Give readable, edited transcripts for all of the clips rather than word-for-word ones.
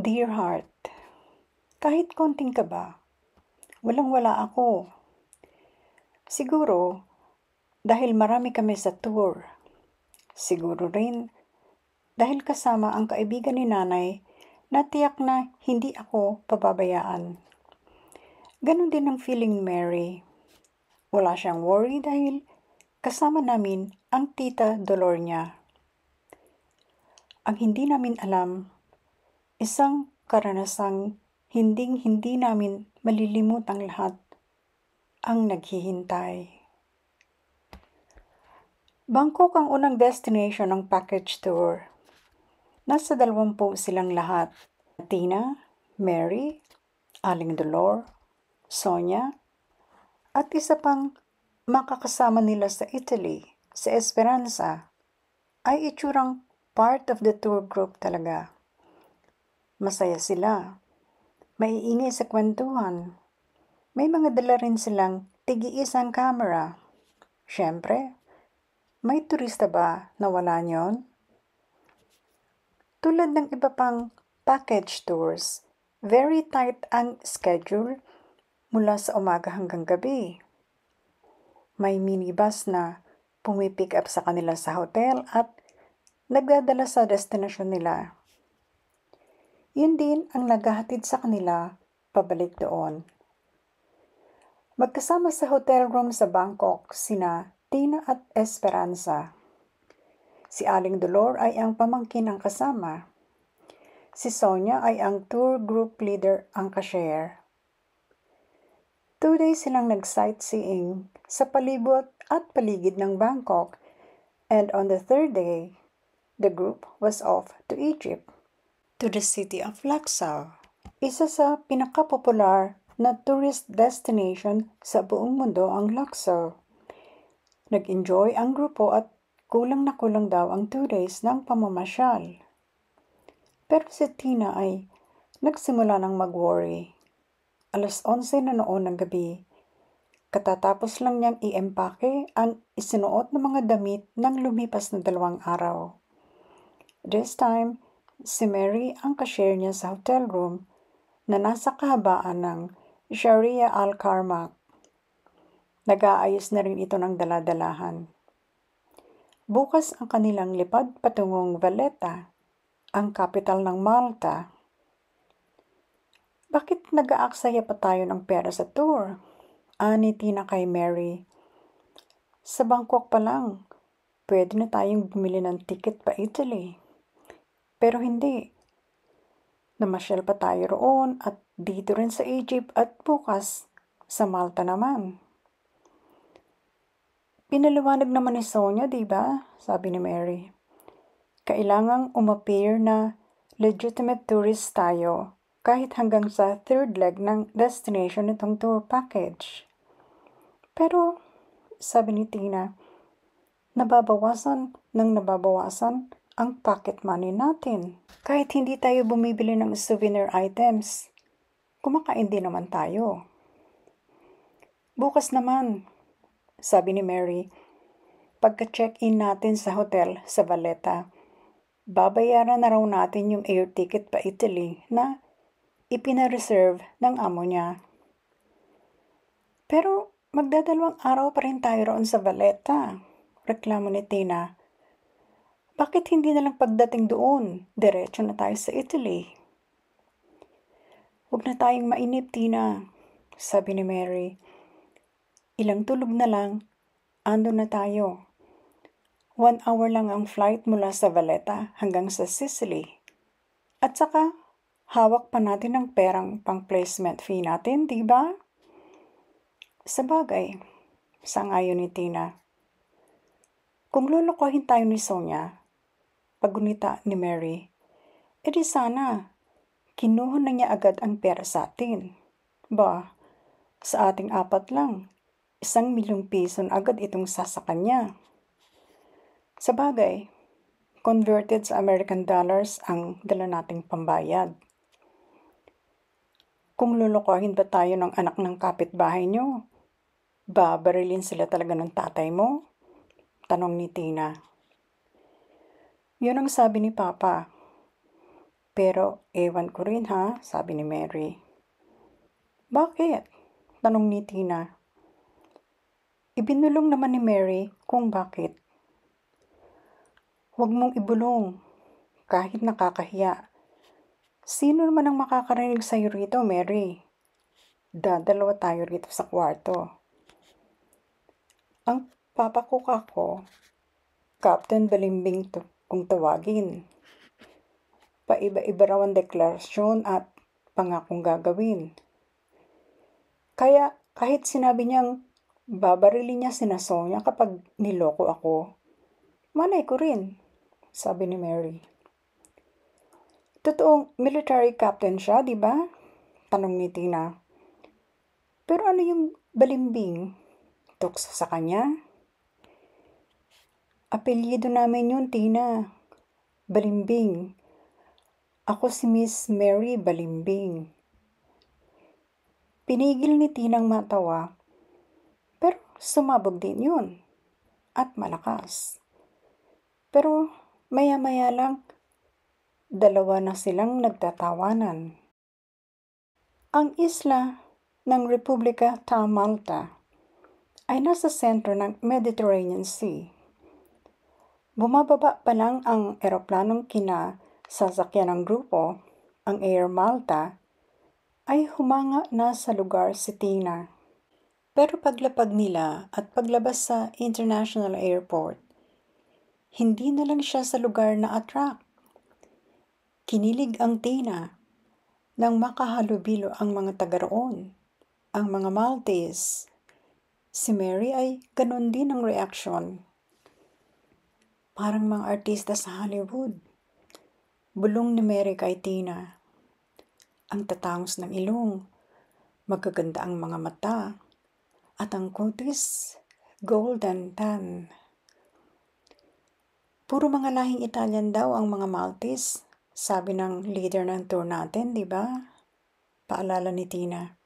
Dear heart, kahit konting kaba, walang-wala ako. Siguro, dahil marami kami sa tour. Siguro rin, dahil kasama ang kaibigan ni nanay na tiyak na hindi ako pababayaan. Ganon din ang feeling ni Mary. Wala siyang worry dahil kasama namin ang tita Dolor niya. Ang hindi namin alam, isang karanasang hindi namin malilimutang lahat ang naghihintay. Bangkok ang unang destination ng package tour. Nasa 20 silang lahat. Tina, Mary, Aling Dolor, Sonia, at isa pang makakasama nila sa Italy, sa Esperanza, ay itsurang part of the tour group talaga. Masaya sila. Maiingay sa kwentuhan. May mga dala rin silang tig-iisang camera. Siyempre, may turista ba na wala nyon? Tulad ng iba pang package tours, very tight ang schedule mula sa umaga hanggang gabi. May minibus na pumipick up sa kanila sa hotel at nagdadala sa destinasyon nila. Yun din ang naghahatid sa kanila pabalik doon. Magkasama sa hotel room sa Bangkok sina Tina at Esperanza. Si Aling Dolor ay ang pamangkin ang kasama. Si Sonia ay ang tour group leader ang ka-share. 2 days silang nag-sightseeing sa palibot at paligid ng Bangkok, and on the 3rd day, the group was off to Egypt, to the city of Luxor, isa sa pinakapopular na tourist destination sa buong mundo ang Luxor. Nag-enjoy ang grupo at kulang na kulang daw ang 2 days ng pamamasyal. Pero si Tina ay nagsimula ng mag-worry. 11:00 na noon ng gabi. Katatapos lang niyang i-empake ang isinuot ng mga damit ng lumipas na 2 araw. This time, si Mary ang ka-share niya sa hotel room na nasa kahabaan ng Sharia Al Karmak. Nag-aayos na rin ito ng daladalahan. Bukas ang kanilang lipad patungong Valletta, ang capital ng Malta. Bakit nag-aaksaya pa tayo ng pera sa tour? Ani Tina kay Mary. Sa Bangkok pa lang, pwede na tayong bumili ng ticket pa Italy. Pero hindi. Namasyal pa tayo roon at dito rin sa Egypt at bukas sa Malta naman. Pinaliwanag naman ni Sonia, diba? Sabi ni Mary. Kailangang umappear na legitimate tourist tayo kahit hanggang sa 3rd leg ng destination nitong tour package. Pero, sabi ni Tina, nababawasan ang pocket money natin. Kahit hindi tayo bumibili ng souvenir items, kumakain din naman tayo. Bukas naman, sabi ni Mary, pagka-check-in natin sa hotel sa Valletta, babayaran na raw natin yung air ticket pa Italy na ipina-reserve ng amo niya. Pero magdadalawang araw pa rin tayo roon sa Valletta, reklamo ni Tina. Bakit hindi na lang pagdating doon, diretso na tayo sa Italy? Huwag na tayong mainip, Tina, sabi ni Mary. Ilang tulog na lang, ando na tayo. 1 hour lang ang flight mula sa Valletta hanggang sa Sicily. At saka, hawak pa natin ang perang pang-placement fee natin, di ba? Sabagay, sangayon ni Tina. Kung lulukohin tayo ni Sonia, pagunita ni Mary, edi sana, kinuha na niya agad ang pera sa atin. Ba, sa ating 4 lang, 1,000,000 piso agad itong sasakan niya. Sabagay, converted sa American dollars ang dala nating pambayad. Kung lulukohin ba tayo ng anak ng kapitbahay niyo, babarilin sila talaga ng tatay mo? Tanong ni Tina. Yun ang sabi ni Papa. Pero ewan ko rin ha, sabi ni Mary. Bakit? Tanong ni Tina. Ibinulong naman ni Mary kung bakit. Huwag mong ibulong, kahit nakakahiya. Sino naman ang makakarinig sa'yo rito, Mary? Dadalawa tayo rito sa kwarto. Ang papakuka ko, Captain Balimbing kung tawagin. Paiba-iba raw ang deklarasyon at pangakong gagawin. Kaya kahit sinabi niyang babarilin niya sina Sonia kapag niloko ako, malay ko rin, sabi ni Mary. Totoong military captain siya, di ba? Tanong ni Tina. Pero ano yung balimbing? Tukso sa kanya? Apelyido namin yun, Tina. Balimbing. Ako si Miss Mary Balimbing. Pinigil ni Tinang matawa, pero sumabog din yun. At malakas. Pero maya-maya lang, dalawa na silang nagtatawanan. Ang isla ng Republika ta Malta ay nasa sentro ng Mediterranean Sea. Bumababa pa lang ang eroplanong kinasasakyan ng grupo, ang Air Malta, ay humanga na sa lugar si Tina. Pero paglapag nila at paglabas sa International Airport, hindi na lang siya sa lugar na attract. Kinilig ang Tina nang makahalubilo ang mga taga roon, ang mga Maltese. Si Mary ay ganun din ang reaksyon. Parang mga artista sa Hollywood. Bulong ni Mary kay Tina. Ang tatangos ng ilong, magaganda ang mga mata, at ang kutis, golden tan. Puro mga lahing Italian daw ang mga Maltese, sabi ng leader ng tour natin, di ba? Paalala ni Tina.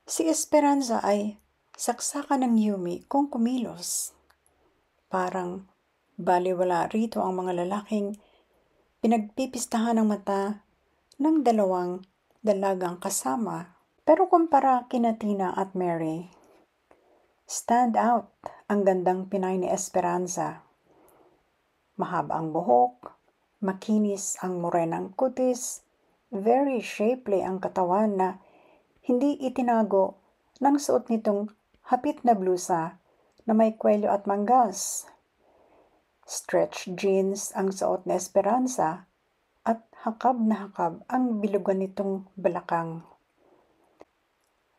Si Esperanza ay saksakan ng Yumi kung kumilos. Parang baliwala rito ang mga lalaking pinagpipistahan ng mata ng dalawang dalagang kasama. Pero kumpara kina Tina at Mary, stand out ang gandang Pinay ni Esperanza. Mahaba ang buhok, makinis ang morenang kutis, very shapely ang katawan na hindi itinago ng suot nitong hapit na blusa na may kwelyo at manggas. Stretch jeans ang suot ni Esperanza at hakab na hakab ang bilugan nitong balakang.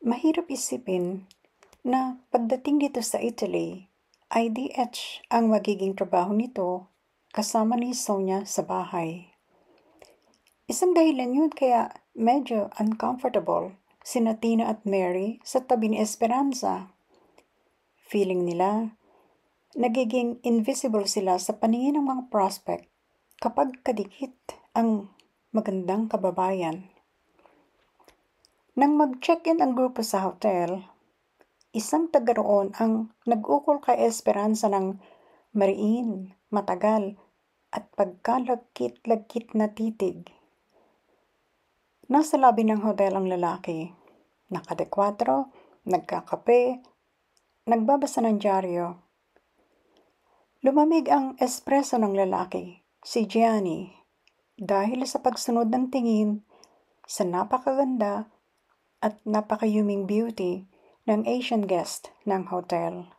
Mahirap isipin na pagdating dito sa Italy, IDH ang magiging trabaho nito kasama ni Sonia sa bahay. Isang dahilan yun kaya medyo uncomfortable sina Tina at Mary sa tabi ni Esperanza. Feeling nila, nagiging invisible sila sa paningin ng mga prospect kapag kadikit ang magandang kababayan. Nang mag-check-in ang grupo sa hotel, isang taga roon ang nag-ukol kay Esperanza ng mariin, matagal, at pagkalagkit-lagkit na titig. Nasa labi ng hotel ang lalaki, nakadekwatro, nagkakape, nagbabasa ng dyaryo. Lumamig ang espresso ng lalaki, si Gianni, dahil sa pagsunod ng tingin sa napakaganda at napakayuming beauty ng Asian guest ng hotel.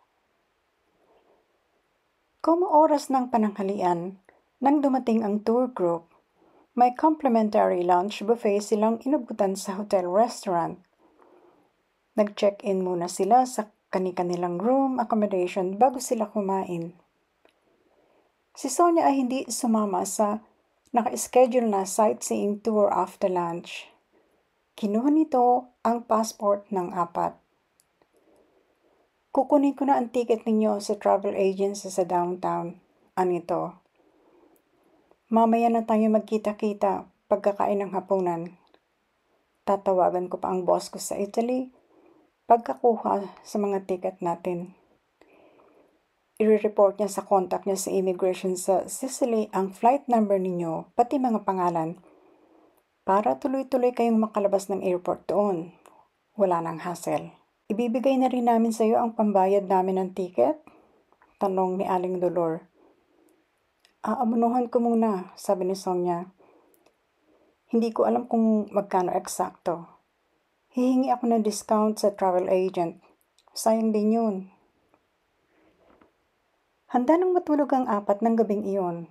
Como oras ng pananghalian, nang dumating ang tour group, may complimentary lunch buffet silang inabutan sa hotel restaurant. Nag-check-in muna sila sa kani-kanilang room accommodation bago sila kumain. Si Sonia ay hindi sumama sa naka-schedule na sightseeing tour after lunch. Kinuha nito ang passport ng 4. Kukunin ko na ang ticket ninyo sa travel agency sa downtown. Anito. Mamaya na tayo magkita-kita pagkakain ng hapunan. Tatawagan ko pa ang boss ko sa Italy pagkakuha sa mga ticket natin. I-report niya sa contact niya sa immigration sa Sicily ang flight number ninyo, pati mga pangalan, para tuloy-tuloy kayong makalabas ng airport doon. Wala nang hassle. Ibibigay na rin namin sa iyo ang pambayad namin ng ticket? Tanong ni Aling Dolor. Aamunuhan ko muna, sabi ni Sonia. Hindi ko alam kung magkano eksakto. Hihingi ako ng discount sa travel agent. Sayang din yun. Handa nang matulog ang apat ng gabing iyon.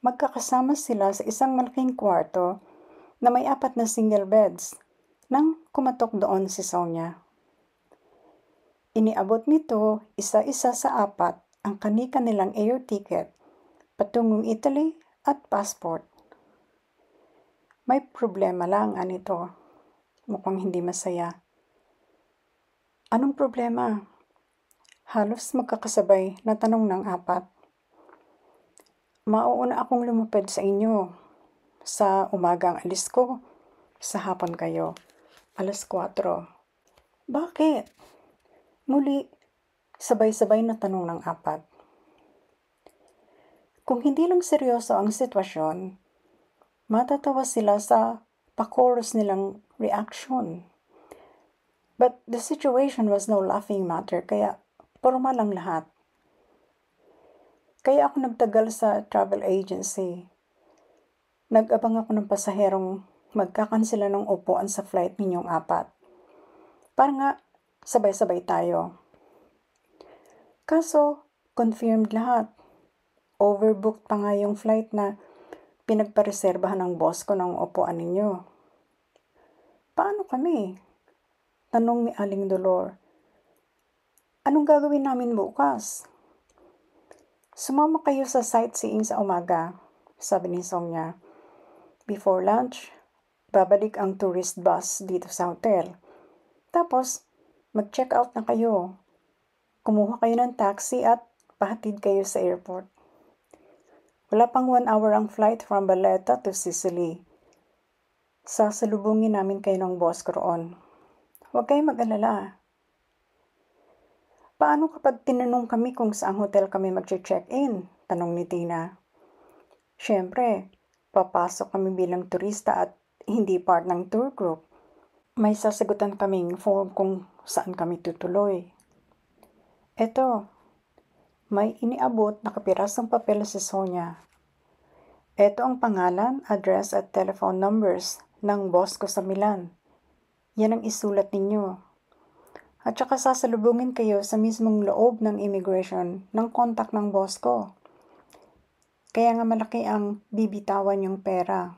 Magkakasama sila sa isang malaking kwarto na may 4 na single beds nang kumatok doon si Sonia. Iniabot nito isa-isa sa 4 ang kanika nilang air ticket patungong Italy at passport. May problema lang anito. Mukhang hindi masaya. Anong problema? Halos magkakasabay na tanong ng 4. Mauuna akong lumapad sa inyo. Sa umaga ang alis ko, sa hapon kayo. 4:00. Bakit? Muli, sabay-sabay na tanong ng 4. Kung hindi lang seryoso ang sitwasyon, matatawa sila sa pakoros nilang reaction. But the situation was no laughing matter, kaya formal lang lahat. Kaya ako nagtagal sa travel agency. Nag-abang ako ng pasaherong magkakansela ng upuan sa flight ninyong 4. Para nga, sabay-sabay tayo. Kaso, confirmed lahat. Overbooked pa nga yung flight na pinagpareserbahan ng boss ko ng upuan ninyo. Paano kami? Tanong ni Aling Dolor. Anong gagawin namin bukas? Sumama kayo sa sightseeing sa umaga, sabi ni Sonia. Before lunch, babalik ang tourist bus dito sa hotel. Tapos, mag-check out na kayo. Kumuha kayo ng taxi at pahatid kayo sa airport. Wala pang 1 hour ang flight from Valletta to Sicily. Sasalubungin namin kayo ng boss ko roon. Huwag kayong mag-alala. Paano kapag tinanong kami kung saang hotel kami mag-check-in? Tanong ni Tina. Siyempre, papasok kami bilang turista at hindi part ng tour group. May sasagutan kaming form kung saan kami tutuloy. Eto, may iniabot na kapirasong papel sa Sonia. Eto ang pangalan, address at telephone numbers ng boss ko sa Milan. Yan ang isulat ninyo. At saka sasalubungin kayo sa mismong loob ng immigration ng contact ng boss ko. Kaya nga malaki ang bibitawan yung pera.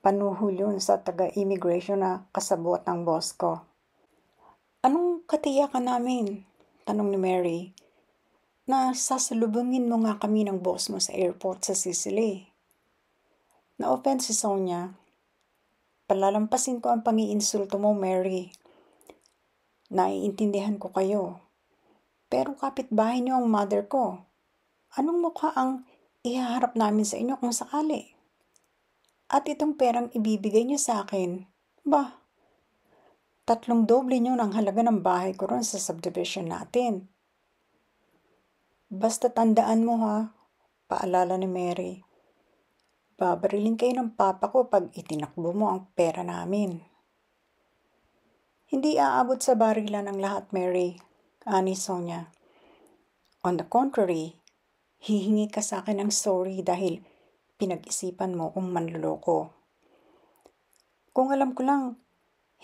Panuhol yun sa taga-immigration na kasabot ng boss ko. Anong katiyakan namin? Tanong ni Mary. Na sasalubungin mo nga kami ng boss mo sa airport sa Sicily. Na-offend si Sonia. Palalampasin ko ang pang-iinsulto mo, Mary. Naiintindihan ko kayo. Pero kapitbahay niyo ang mother ko. Anong mukha ang ihaharap namin sa inyo kung sakali? At itong perang ibibigay niyo sa akin, 3 doble niyo ng halaga ng bahay ko ron sa subdivision natin. Basta tandaan mo ha, paalala ni Mary. Babarilin kayo ng papa ko pag itinakbo mo ang pera namin. Hindi aabot sa barilan ang lahat, Mary, ani Sonia. On the contrary, hihingi ka sa akin ng sorry dahil pinag-isipan mo kung manluloko. Kung alam ko lang,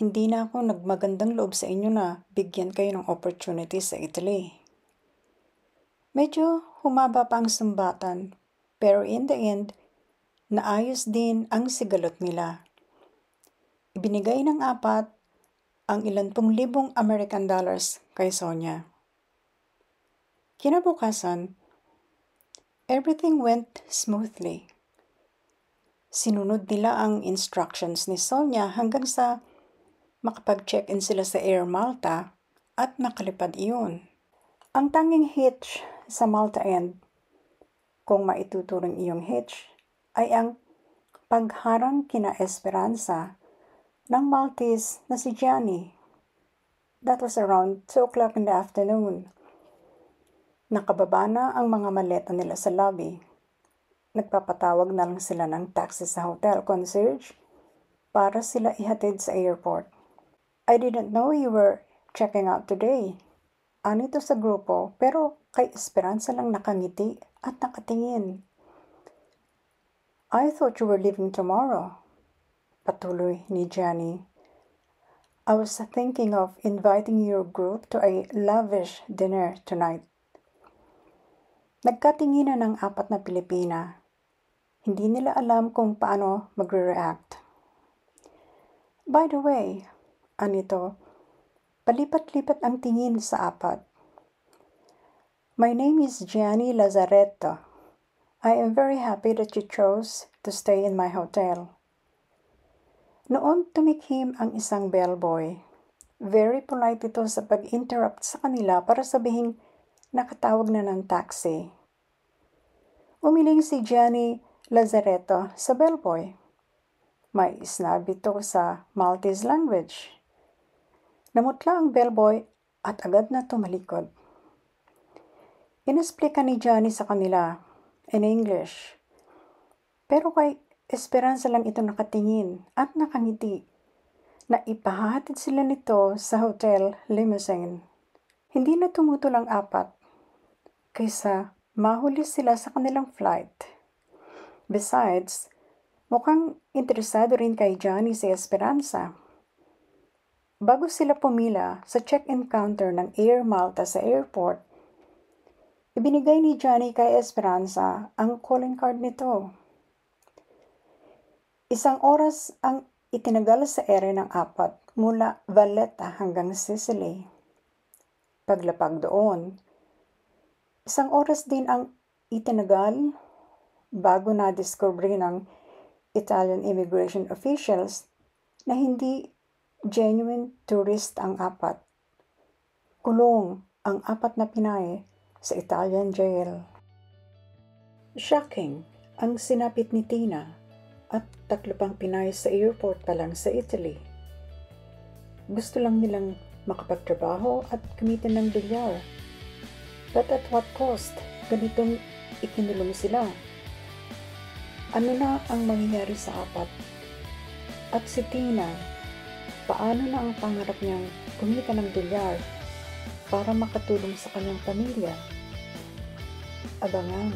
hindi na ako nagmagandang loob sa inyo na bigyan kayo ng opportunity sa Italy. Medyo humaba pa ang sumbatan, pero in the end, naayos din ang sigalot nila. Ibinigay ng 4 ang ilan pong libong American dollars kay Sonia. Kinabukasan, everything went smoothly. Sinunod nila ang instructions ni Sonia hanggang sa makapag-check-in sila sa Air Malta at nakalipad iyon. Ang tanging hitch sa Malta End, kung maituturing iyong hitch, ay ang pagharang kina Esperanza ng Maltese na si Gianni. That was around 2 o'clock in the afternoon. Nakababa na ang mga maleta nila sa lobby. Nagpapatawag na lang sila ng taxi sa hotel concierge para sila ihatid sa airport. I didn't know you were checking out today. Anito sa grupo pero kay Esperanza lang nakangiti at nakatingin. I thought you were leaving tomorrow. Patuloy ni Jenny. I was thinking of inviting your group to a lavish dinner tonight. Nagkatinginan ng apat na Pilipina. Hindi nila alam kung paano magre-react. By the way, anito, palipat-lipat ang tingin sa apat. My name is Gianni Lazaretto. I am very happy that you chose to stay in my hotel. Noon tumikhim ang isang bellboy. Very polite ito sa pag-interrupt sa kanila para sabihing nakatawag na ng taxi. Umiling si Gianni Lazaretto sa bellboy. May isnabi ito sa Maltese language. Namutla ang bellboy at agad na tumalikod. Inesplika ni Gianni sa kanila in English. Pero kay Esperanza lang ito nakatingin at nakangiti na ipahatid sila nito sa hotel limousine. Hindi na tumutol ang apat kaysa mahuli sila sa kanilang flight. Besides, mukhang interesado rin kay Gianni si Esperanza. Bago sila pumila sa check-in counter ng Air Malta sa airport, ibinigay ni Gianni kay Esperanza ang calling card nito. 1 oras ang itinagal sa ere ng apat mula Valletta hanggang Sicily. Paglapag doon, 1 oras din ang itinagal bago na-discover ng Italian immigration officials na hindi genuine tourist ang apat. Kulong ang apat na Pinay sa Italian jail. Shocking ang sinapit ni Tina at 3 pang Pinay sa airport pa lang sa Italy. Gusto lang nilang makapagtrabaho at gamitin ng dolyar. But at what cost? Ganitong ikinulong sila. Ano na ang mangyayari sa apat? At si Tina, paano na ang pangarap niyang kumita ng dolyar para makatulong sa kanyang pamilya? Abangan.